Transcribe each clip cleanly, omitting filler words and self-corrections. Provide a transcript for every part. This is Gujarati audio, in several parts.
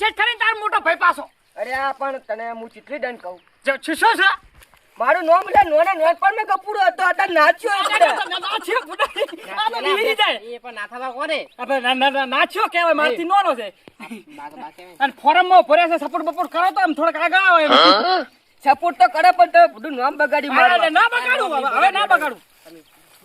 છે ખરી તાર મોટો ભાઈ પાછો. અરે આ પણ તને હું ચીટલી દન કહું. શું છે? મારું નામ એટલે નોના નોટ પણ મેં કપૂરો હતો અત્યારે નાચ્યો એટલે. નાચ્યો ફૂટાઈ. આ તો નીરી જાય. એ પણ નાથાબા કોને આપણે નાચ્યો કહેવાય મારથી નોનો છે. બાતો બાકે અને ફોરમમાં ભરે છે સપોર્ટ બપોર્ટ કરો તો એમ થોડક આગળ આવે એમ. સપોર્ટ તો કરે પણ તો બધું નામ બગાડી અરે ના બગાડું હવે ના બગાડું.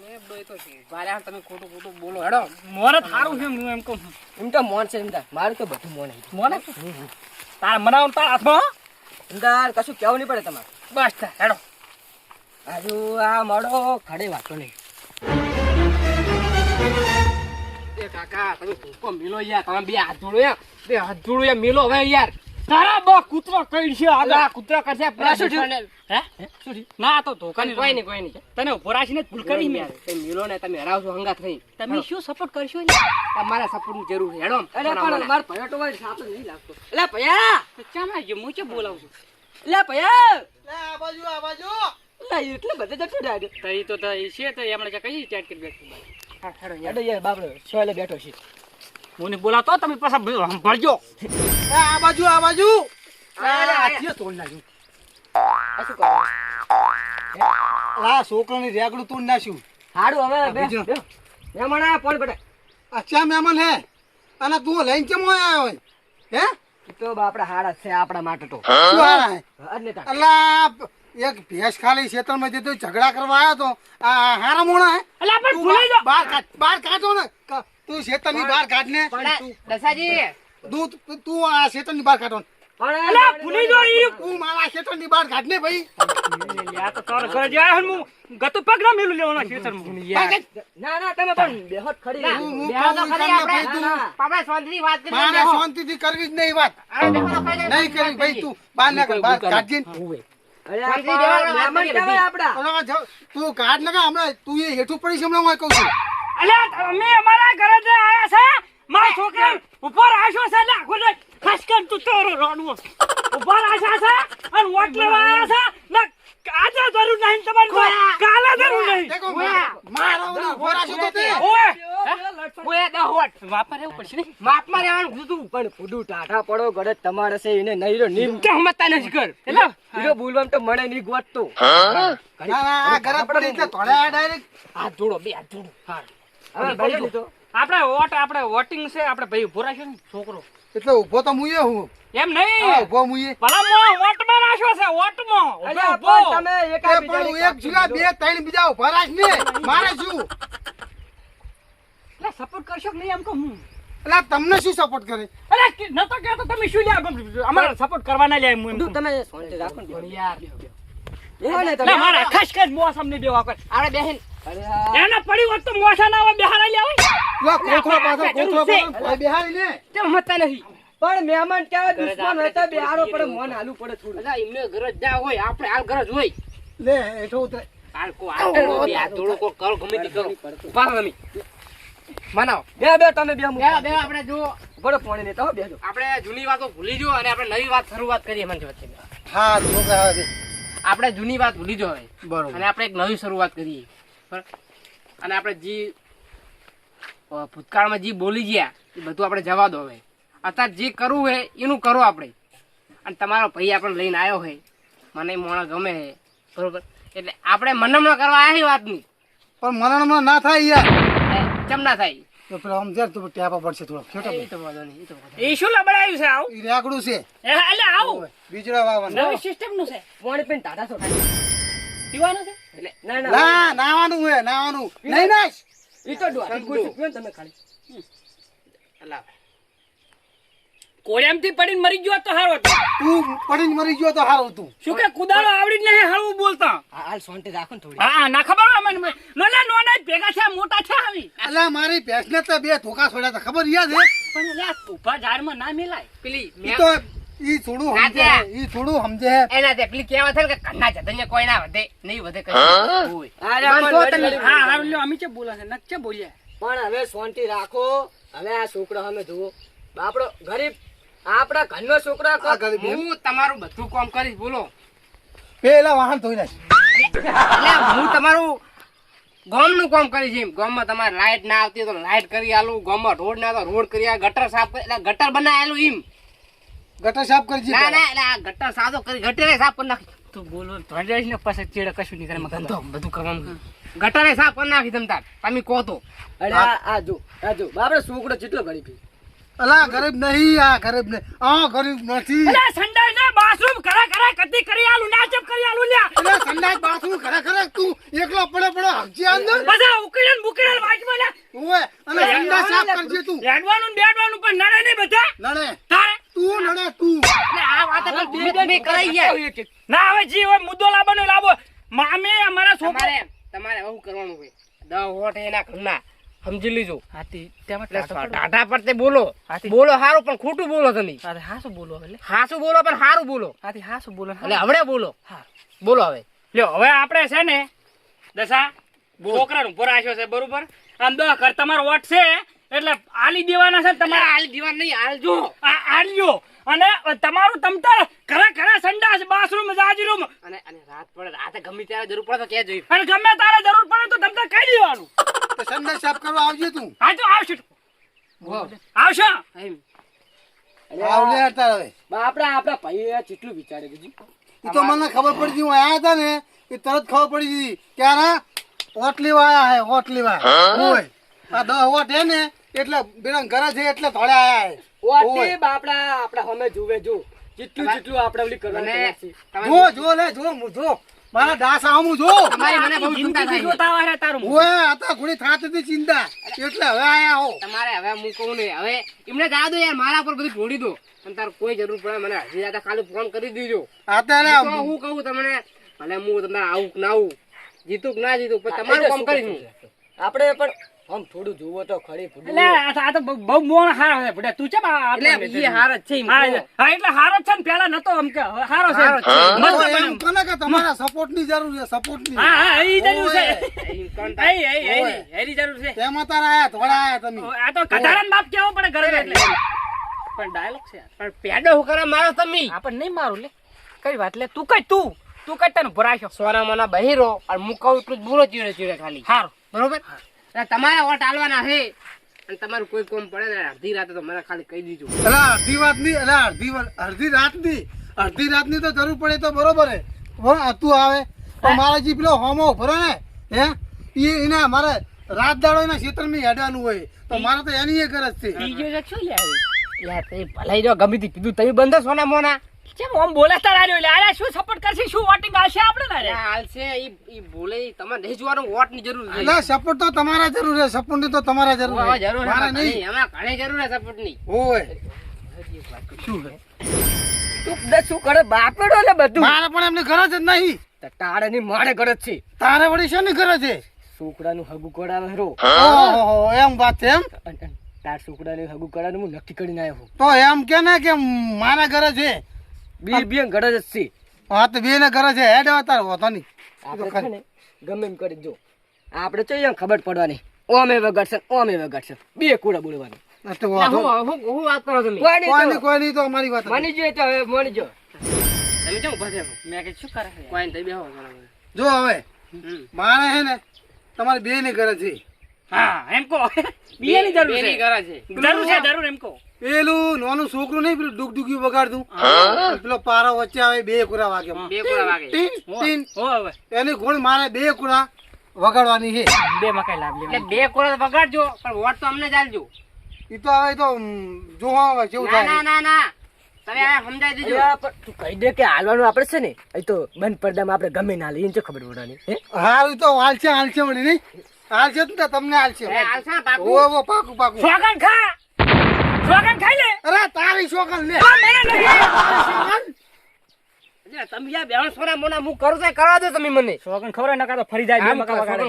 મેં બોય તો છે બારે તમે ખોટું ખોટું બોલો હેડો મોને થારું છે હું એમ કહું. એમ તો મોન છે એમદાર મારું તો બધું મોન છે. મોને તાર મનાવ તાર હાથમાં હો? એમદાર કશું કેવું નહીં પડે તમારે. બસ તાર હેડો. આજુ આ મોડો ખડે વાતો નહીં. એ કાકા તમે ભૂકો મિલો યાર તમે બે હાથ જોડો યાર બે હાથ જોડો યાર મિલો હવે યાર તારા બા કૂતરો કઈ છે આગળ. આ કૂતરા કરશે પેલા શું થયું? હે શું થયું? ના તો ધોકાની કોઈ નહીં તને ઉભો રાખીને જ ભૂલ કરી મેં. તમે મિલો ને તમે હરાવશો હંગાત થઈ તમે શું સપોર્ટ કરશો ને? તમારા સપોર્ટ ની જરૂર છે હેડો અરે પણ માર ભયો તો વાળી સાપ જ નહીં લાગતો. એટલે ભયા ચામાં જો હું કે બોલાવું છું. એટલે ભયા આ બાજુ એટલે એટલે બધે જતો ડાડે. તઈ તો તઈ છે તો એમણે કે કઈ ચેટ કરી બેઠું. હા હેડો યાર. યાડો યાર બાપડો સોયલે બેઠો છે. મને બોલાતો તમે પાછા ભરજો. આ બાજુ અરે હાથીઓ તોડ નાખ્યું. આ શું કરો? આ છોકરાની રેગડું તોડ નાખ્યું હારું હવે બે બીજો. બે. મહેમાન આયા ફોન પડે. આ ચા મહેમાન હે અને તું લઈને કેમ આવ્યો હોય હે ઈ તો બાપડા હાડા છે આપણા માટે તો. શું હારા હે અજને તા. અલા એક ભેંસ ખાલી ખેતરમાં જતો ઝઘડા કરવા આવ્યો તો આ હારા મોણા હે અલા પણ તું ભૂલી જાઓ. બહાર કાઢો ને તું ખેતરની બહાર કાઢ ને દસાજી તું આ ખેતરની બહાર કાઢો ને. પણ અલા ભૂલી જાઓ ઈ. તું મારા ખેતરની બહાર કાઢ ને ભાઈ લ્યા તો તારો ઘરે જાય હું ગતો પગ ના મેલું લેવાના ખેતરમાં. ના ના તમે પણ બેહોત ખડી રહી. હું બેહો તો કહું ખરી તમને આપણે. ભાઈ તું આપણે શાંતિથી વાત કરી મારે બેહો. શાંતિથી કરવી જ નહીં વાત અરે બેહો તો ખરી નહીં કરી ભાઈ તું બહાર ના કર બહાર કાઢજે ને. અરે આ શાંતિથી બેહો, વાત મહેમાન કરીએ કેવાય આપડા. ઓલા જો, તું કાઢ લગા હમણાં તું એ હેઠું પડીશ હમણાં હું કહું છું અલ્યા તમે અમારા ઘરે જે આયા છે મારા છોકરા ઉપર આશો છે ને આખો ને ખાસ કર તું તારો રોડવો ઉપર આશા છે અને વોટ લેવા આયા છે ને આજે જરૂર નહીં તમારી કાલે જરૂર નહીં. દેખો મારો ઓલા ફોરાશો તો તે ઓએ ઓય દા હોટ વાપર એવું પડશે ને માપમાં રહેવાનું કીધું પણ ફૂડું ટાઢા પડો ગળે તમારે છે એને નહીં રો નીમ. કે હમતા નથી કર એટલે હીરો બોલવામાં તો મને નહીં ગોતતો. ના ના આ ગરજ પડી એટલે તોડ્યા ડાયરેક્ટ હાથ જોડો બે હાથ જોડો હવે ભરી લીધો. આપણે વોટિંગ છે આપણે ભાઈ ઉભો રાખ્યો ને છોકરો એટલે ઊભો તો મુયે હું એમ હા નહીં ઊભો મુયે ભલામાં વોટમાં રાખ્યો છે વોટમાં અલ્યા ઉભો પણ તમે એ એકા પણ બીજાની એક જુલા બે ત્રણ બીજા ઉભા રાખ ને મારે શું એટલે સપોર્ટ કરશો કે નહીં એમ કહું હું. એટલે તમને શું સપોર્ટ કરે અરે ન તો કહેતો તમે શું લ્યા અમારે સપોર્ટ કરવા ના લ્યા એમ બધું તમે શાંતિ રાખો ને. પણ યાર એવો ને તમે. ના મારા ખાસ ખાસ મોસમ ને બેવા કર આપણે બેહીન અરે આ એને પડી હોત તો મોસા ના આવે બહાર આલ્યા હોય લો કોથળો પાછો કોથળો પાછો બેહારી ને તે હમતા નથી પણ મહેમાન કેવા દુશ્મન હોય તો બેહારો પડે મન હાલું પડે થોડું. અલા એમને ગરજ ના હોય આપણે હાલ ગરજ હોય લે હેઠો ઉતરે હાલ કો હાલ બે હાથ જોડો કો કરો ગમે તે કરો પાછા તમે મનાવો બે બે તમે બે બે મુકા. બે આપણે જો બડો પાણી લેતા હો બેજો. આપણે જૂની વાતો ભૂલી જો અને આપણે નવી વાત શરૂઆત કરીએ મન વચ્ચે હા છોકરા આવે છે આપણે જૂની વાત ભૂલી જો હવે બરોબર અને આપણે એક નવી શરૂઆત કરીએ બરાબર? અને આપણે જે ભૂતકાળમાં જે બોલી ગયા એ બધું આપણે જવા દો હવે અત્યારે જે કરવું હોય એનું કરો આપણે અને તમારો ભાઈ આપણને લઈને આવ્યો હોય મને મોણા ગમે છે બરોબર એટલે આપણે મનમણા કરવા આવ્યા એ વાતની પણ મરણમાં ના થાય યાર ચમ ના થાય તો પેલા સમજ્યા તું ટેપા પડશે થોડો ખેટો એ તો વાંધો નહીં એ તો વાંધો એ શું લબડાયું છે આવું ઈ રેગડું છે એટલે આવું બીજડા વાવવાનું નવી સિસ્ટમ નું છે પાણી પીને ટાઢા છો. પીવાનું છે નહીં. એટલે ના ના ના નાવાનું હે નાવાનું નહીં નાશ ઈ તો ડોહા ગુસ્સે પીઓ ને તમે ખાલી. અલા કોળિયામથી પડીને મરી ગયો તો હારો હતો. તું પડીને મરી ગયો તો હારું તું શું કે કુદાડો આવડી જ નહીં હળવું બોલતા હાલ શાંતિ રાખો ને થોડી. હા ના ખબર હોય મને નાના ભેગા છે મોટા છે આવી અલા મારી ભેંસને તો બે ધોકા છોડ્યા હતા ખબર યાદ હે પણ એટલે આ ઉભા ઝાડમાં ના મેલાય પેલી ઈ તો ઈ થોડું સમજે હે, ઈ થોડું સમજે હે. એના તે પેલી કહેવા થાય ને કે કન્ના જતન્ય કોઈ ના વધે નહીં વધે કશું અરે માનતો પણ તમે. લડી- હા હા લ્યો અમે છે બોલા છે નચ્ચે બોલ્યા પણ હવે શાંતિ રાખો. હવે આ છોકરો અમે જુઓ આપણો ગરીબ આપણા ઘરનો છોકરો આ ગરીબ એમ. હું તમારું બધું કામ કરીશ બોલો પેલા વાહન ધોઈ નાખ એટલે હું તમારું ગામનું કામ કરીશ એમ ગામમાં તમારે લાઈટ ના આવતી હોય તો લાઈટ કરી આલું ગામમાં રોડ ના તો રોડ કરી આલું, ગટર સાફ કરી એટલે ગટર બનાવી આલું એમ ગટર સાફ કરજે ના ના એટલે આ ગટર સાદો કરી ગટરે સાફ કરી નાખી તું બોલો ધોઈ ને પછી ચેડે કશું નહીં કરે મગજ ધંધો બધું કરવાનું ગટરે સાફ કરી નાખી તમ તાર તમે કહો તો અરે આ જો બાપડો છોકરો કેટલો ગરીબ છે. અલા ગરીબ નહીં, આ ગરીબ નહીં, આ ગરીબ નથી. અલે સંડાસ ને બાથરૂમ કરે કતી કરી આલું નાચપ કરી આલું લ્યા એટલે સંડાસ બાથરૂમ ખરેખર તું એકલો પડે હગજી અંદર બધા ઉકળેલ મુકળેલ વાજમાં લ્યા ઓય અને સંડાસ સાફ કરજે તું. રેડવાનું ને બેડવાનું પણ નડે નહીં બધા નડે તારે તું નડે તું. એટલે આ વાત પણ તમે કરાઈ ગયા ના હવે જી હવે મુદ્દો લાવો મામી અમારા છોકરા તમારે આવું કરવાનું હોય 10 વોટ એના ઘરના સમજી લીજો હાથી તેમાં ટાટા પર તે બોલો બોલો હારું પણ ખોટું બોલો તમે અરે હા શું બોલો એટલે હાસું બોલો પણ હારું બોલો હાથી હા શું બોલો એટલે હવે બોલો હા બોલો હવે લ્યો હવે આપણે છે ને દશા છોકરાનું ભરાશો છે બરોબર આમ 10 ઘર તમારો વોટ છે એટલે આલી દેવાના છે તમારે હાલ દીવાન નહીં હાલ જો આલ્યો અને તમારું તમતાર ઘરે સંડાસ બાથરૂમ જાજરૂમ અને રાત પડે રાતે ગમે ત્યારે જરૂર પડે તો કે જોઈ અને ગમે તારે જરૂર પડે તો તમતાર કહી દેવાનું તો સંડાસ સાફ કરવા આવજે તું. હા તો આવશો એમ આવલે હતા હવે. આપણા ભાઈએ કેટલું વિચારે બીજું. ઈ તો મને ખબર પડી ગઈ, હું આયા હતા ને એ તરત ખબર પડી ગઈ કે આ ઓટ લેવા આયા હે, ઓટ લેવા ઓય આ 10 વોટ હે ને એટલે બેના ઘરે છે એટલે થોડે આયા હે. ઓટી બાપડા આપડા હમે જુએ જો જેટલું આપણે ઓલી કરવાનું અને તૈયાર છે. જો લે જો મારા દાસ આમું જો. તમારી મને બહુ ચિંતા થાય છે. જોતા હોય તારું ઓય આ તો ઘણી થાતી હતી ચિંતા એટલે હવે આયા હો. તમારે હવે હું કહું ને હવે એમને જા દો યાર મારા પર બધું ઢોળી દો અને તાર કોઈ જરૂર પડે મને હજી દાદા ખાલી ફોન કરી દીજો અત્યારે તો હું કહું તમને ભલે હું તમને આવું કે ના આવું જીતું કે ના જીતું પણ તમારું કામ કરીશ હું આપણે પણ આમ થોડું જુઓ તો ખરી એટલે આ તો બહુ મોણ હારો છે બુડા તું ચમ એટલે ઈ હાર જ છે એમ કહો. હા એટલે હારો છે ને પેલા નતો એમ કે હવે હારો છે હારો છે. મસ્ત એમ બન્યો. કોને કે તમારા સપોર્ટ ની જરૂર છે, સપોર્ટ ની. હા એ જરૂર છે એમ કોણ થાય? એની જરૂર છે તેમાં તારા આયા થોડા આયા તમે. આ તો કઢારાનો બાપ કેવો પડે ઘરે એટલે પણ ડાયલોગ છે પણ પેડો હું કરે મારો તમે આપણ નહીં મારું લે કઈ વાત લે તું કઈ તને ભરાશો સોના મના બહેરો અને હું કહું એટલું જ બોલો ચીડે ચીડે ખાલી હારો બરોબર એટલે તમારે વોટ આલવાના છે અને તમારું કોઈ કોમ પડે ને અડધી રાતે તો મને ખાલી કહી દીજો અલા અડધી વાત ની, અલા અડધી રાત ની તો જરૂર પડે તો બરોબર હે. તું આવે પણ મારા જી પેલો હોમો ભરે ને હે એના મારે રાત દાડો એના ક્ષેત્રમાં હેડવાનું હોય તો મારે તો એની એ ગરજ છે. બીજો છે શું યાર યાર તે ભલાઈ જો ગમી તી કીધું તમે બંધ સોના મોના કેમ આમ બોલે તારા લે અરે શું સપોર્ટ કરશે શું વોટિંગ આવશે આપણે તારે હાલ છે ઈ બોલે તમારે નહીં જોવાનું વોટ ની જરૂર છે એટલે સપોર્ટ તો તમારા જરૂર છે, સપોર્ટ ની તો તમારા જરૂર હવે છે, જરૂર મારે છે નહીં. એમાં ઘણી જરૂર છે સપોર્ટ ની ઓય તું શું કરે બાપડો લે બધું મારે પણ એમની ગરજ જ નહીં. તારે ની મારે ગરજ છે તારે વળી શેની ગરજ છે? છોકરાનું હગું કરાવે હેરો ઓહો એમ વાત છે એમ. તાર છોકરાને હગું કરાવે હું નક્કી કરીને આવ્યો છું. તો એમ કે ને કે મારા ગરજ છે. બે ગરજ જ છે. હા તો બે ને ગરજ છે હેડ તાર હોતો નહીં. આપણે છે ને ગમે એમ કરી જો આપણે તો ખબર પડવાની ઓમે વગાડશે બે કુડા બોલવાની તો વાંધો હું વાત કરો તમે કોઈ નહીં તો અમારી વાત મની જોઈએ તો હવે મની જો તમે કેમ ઉભા થયા મેં કે શું કરે કોઈ નહીં બેહો જો હવે મારે હે ને તમારે બે ની ગરજ છે. હા એમ કો બીજાની જરૂર બેની છે ઘર છે જરૂર એમ કો પેલું નાનું છોકરું નહીં પેલું ડુગડુગી વગાડતું પેલો પારો વચ્ચે આવે બે કુરા વાગે બે કુડા વાગે ટીન, ટીન. હો હવે એની ગુણ મારે બે કુરા વગાડવાની છે. બે મકાઈ લાવ એટલે બે કુડા વગાડજો પણ વોટ તો અમને ચાલજો ઈ તો હવે તો જોવા આવે કેવું ના થાય. ના તમે આ સમજાઈ દેજો અલ્યા, પણ તું કહી દે કે હાલવાનું આપણે છે ને એ તો બંધ પડદામાં આપણે ગમે ના લઈએ ખબર પડવાની હે હારું તો હાલશે વળી નહીં હાલશે તો તમને હાલશે. હાલસા પાકું ઓવો પાકું સોગન ખાઈ લે અરે તારી છોકર લે. એટલે તમે યાર બેહણ સોના મોના હું કરું તો કરવા દો તમે મને સોગન ખવડાય નકા તો ફરી જાય બે મકા વગાડે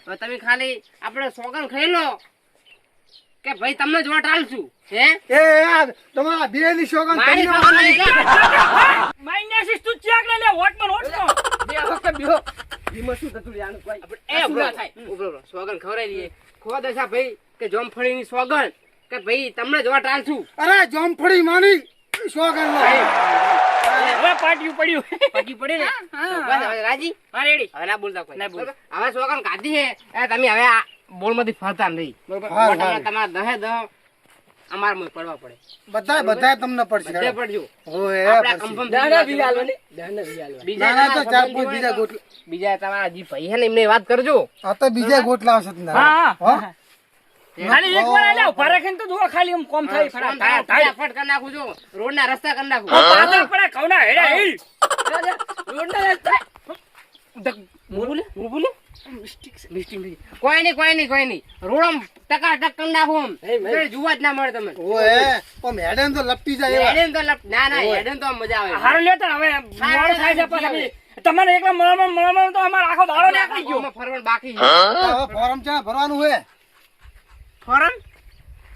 હવે તમે ખાલી આપણે સોગન ખાઈ લો કે ભાઈ તમને જ વોટ આલશું હે એ યાર તમારા બે ની છોકર મારી સોગન લઈ લે. માઇનસ તું ચેક લે વોટમાં બે વખત બેહો એમાં શું થતું રે આનું કોઈ એ ઉભરો થાય ઉભરો સોગન ખવડાવી દઈએ ખો દશા ભાઈ કે જોમફળીની સોગન કે ભાઈ તમને જ વોટ આલશું અરે જોમફળી માની છોકર લો. હવે પાટિયું પડ્યું પટી પડે ને બસ હવે રાજી હા રેડી હવે ના બોલતા કોઈ ના બોલ. બરોબર? હવે સોગન કાઢી હે એ તમે હવે આ બોલમાંથી ફરતા નહીં બરોબર હા, વોટ હા. હમણાં તમારા દહે દહ અમારે મોય પડવા પડે બધાય તમને પડશે બધે પડજો ઓય આપણા પડશે. કંપમ દાડા બી હાલવાની દાડા બી હાલવાની બીજા ના, ના, તો ચાર તમારા પાંચ બીજા ગોટલા. બીજા તમારા જે ભાઈ છે ને એમને વાત કરજો આ તો બીજા ગોટલા હશે જ ને. હા, હો? ખાલી એક વાર આલ્યા ઉભા રાખીને તો જુઓ ખાલી આમ કોમ થાય ફટા ધાય ધાય. ફટાફટ કરી નાખું છું રોડના રસ્તા કરી નાખું પાછળ પડે ઘઉંના હેડા હેડ. રોડના રસ્તા હું બોલે મિસ્ટેક. કોઈ નહીં રોડમ ટકા કરી નાખું આમ. એટલે જોવા જ ના મળે તમને ઓય પણ મેડમ તો લપટી જાય એવા. હેડેન તો ના હેડેન તો આમ મજા આવે હારું લ્યો તાર હવે મોડું થાય છે પાછા. તમારે એકલા મળવામાં તો અમારો આખો દાડો નીકળી ગયો. આમાં ફરવાનું બાકી છે હવે ફોરમ છે ભરવાનું હોય.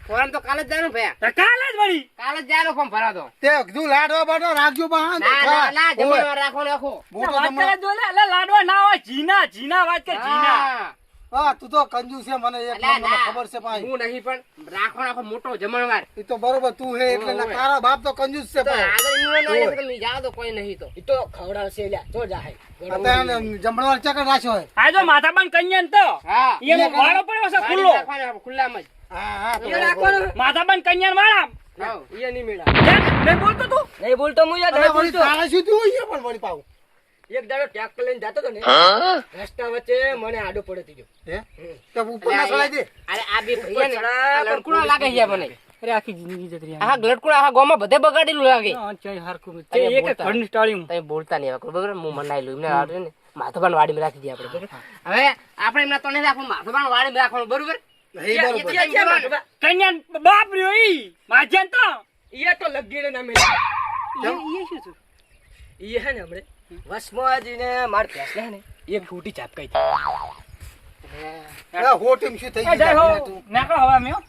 ફોરમ તો કાલે જ જવાનું ભયા તો કાલે જ વળી. કાલે જ જવાનું ફોર્મ ભરા દો તે કીધું લાડવા બાડવા રાખજો બા. ના જમણવાર રાખો રાખો મોટો વાત જમણવાર. કરે જો લે, એટલે લાડવા ના હોય જીના વાત કર જીના. હા. હા તું તો કંજૂસ છે મને એક અલા, નંબરનો ના. ખબર છે ભાઈ. હું નહીં પણ રાખો મોટો જમણવાર એ તો બરોબર તું હે એટલે ના તારા બાપ તો કંજૂસ છે તો ભાઈ. આગળ એનું ના હોય તો તમે જાઓ તો કોઈ નહીં તો ઈ તો ખવડાવશે લ્યા તો જાહે અત્યારે જમણવાર ચકર રાખ્યો હોય. આ જો માથાબાન કન્યાન તો હા એનો વાળો પડ્યો છે ખુલ્લો. રાખવાનો ખુલ્લામાં જ હા હા તો ઈ રાખવાનું માથાબાન કન્યાન વાળા. હા. ઈ નહીં મેળા કેમ? નહીં બોલતો તું? નહીં બોલતો હું યાર અરે નહીં વળી બોલતો તારા શું થયું અહીંયા પણ વળી પાવ. એક દાડો ટ્રેક્ટર લઈને જતો હતો ને રસ્તા વચ્ચે મને આડો પડ્યો થઈ ગયો હે તો ઉપર ના ચડાઈ દે. અરે આ બે ભૈયા ને ચડા, આ પણ લડકુડા લાગે છે મને અરે આખી જિંદગી જતી રહી. આ લડકુડા આ ગામમાં બધે બગાડેલું લાગે હા, ચાય હરખું. અરે તે એક બોલતા. ઘરની ટાળીમાં. તમે બોલતા નહીં હવે બરોબર હું મનાઈ લઉં એમને આવડે ને માથાબાન વાડીમાં રાખી દઈએ આપણે બરોબર હવે આપણે એમના તો નહીં રાખવાનું માથાબાન વાડીમાં રાખવાનું બરોબર નહીં બરોબર. ઈ છે મારું બા. કન્યાન બાપ રહ્યો ઈ. માધ્યાન તો. ઈ તો લગીને ના મેળા એ શું છે? ઈ હે ને હમણે વસમાં જઈને માર ફેસલા ને એક ફૂટી ચાપકાઈ હતી આ હોટીમ શું થઈ એ જાય ગયું હો. તું? નાખો હવે અમે હો.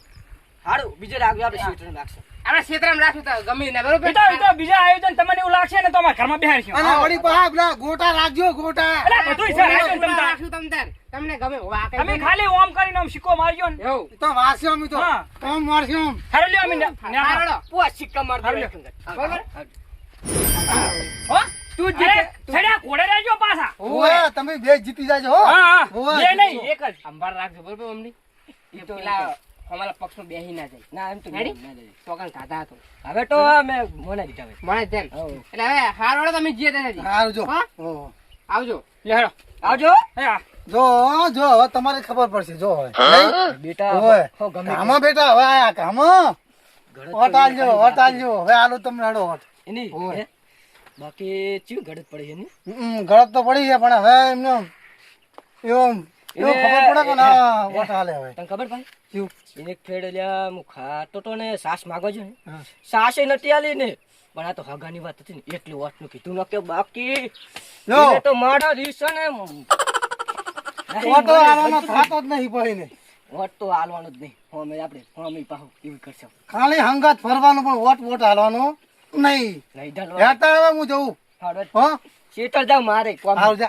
હારું બીજે રાખ્યું આપણે સ્વીટર નાખશું આપણે ક્ષેત્રમાં રાખ્યું તો ગમે ને બરોબર એ તો બીજા આયોજન તમને એવું લાગશે ને તો અમારા ઘરમાં બેહાડશું. અને વળી પા પેલા ગોટા રાખજો ગોટા. અલા, બધુંય છે આયોજન તમ તાર. રાખ્યું તમ તાર તમને ગમે હવે આ તમે કઈ ખાલી ઓમ કરીને આમ સિક્કો મારજો ને. એવું એ તો વારસ્યો અમે તો હા. કોમ વારસ્યો આમ. હારું લ્યો અમે નાખો. હારડો પુઆ સિક્કા માર હારું દો લ્યો. બરોબર હો? તું જીતે. છેડ્યા ઘોડે રહેજો પાછા. ઓય તમે બે જીતી જાજો હો. હા, હા. હોવે, બે નહીં, એક જ. અંબાર રાખજો બરોબર અમની એ તો પેલા અમારા પક્ષમાં બેહી ના જાય ના એમ તો રેડી? ના જાય. તો કાંઈ ખાધા હતો હવે તો મેં મોના દીધા હવે મળે તેમ હઉ. એટલે હવે હારડો તમે જીતે છે હારું જો. હા? ઓહો. આવજો લે હેડો. આવજો હે આ. જો જો હવે તમારે ખબર પડશે જો હવે નહીં? બેટા ઓય હો ગમે કામાં બેટા હવે આયા કામાં વટ આલજો હવે આલું તમને હડો વટ. એની ઓય. હે? બાકી ચીવ ગળત પડી એની ગળત તો પડી છે પણ હવે એમને એવું એવું ખબર પડે કે ના વટ હાલે હવે તને ખબર ભાઈ શું? એને એક ફેડ લ્યા હું ખાતો તો ને સાસ માગો છો ને હા. સાસે નથી આલી ને પણ આ તો હગાની વાત હતી ને એટલી વાત નું કીધું ને કે બાકી જો એને તો મારા રીસ ને વટ હાલવાનો થાતો જ નહીં પડી ને વટ તો હાલવાનું જ નહીં અમે આપણે અમે પાહુ એવું કરશે ખાલી હંગાત ફરવાનું પણ વટ હાલવાનું નહીં નહીં ઢાલવા હેતા હવે હું જઉં હાડો હો શેતર જાવ મારે કોમ હારું જા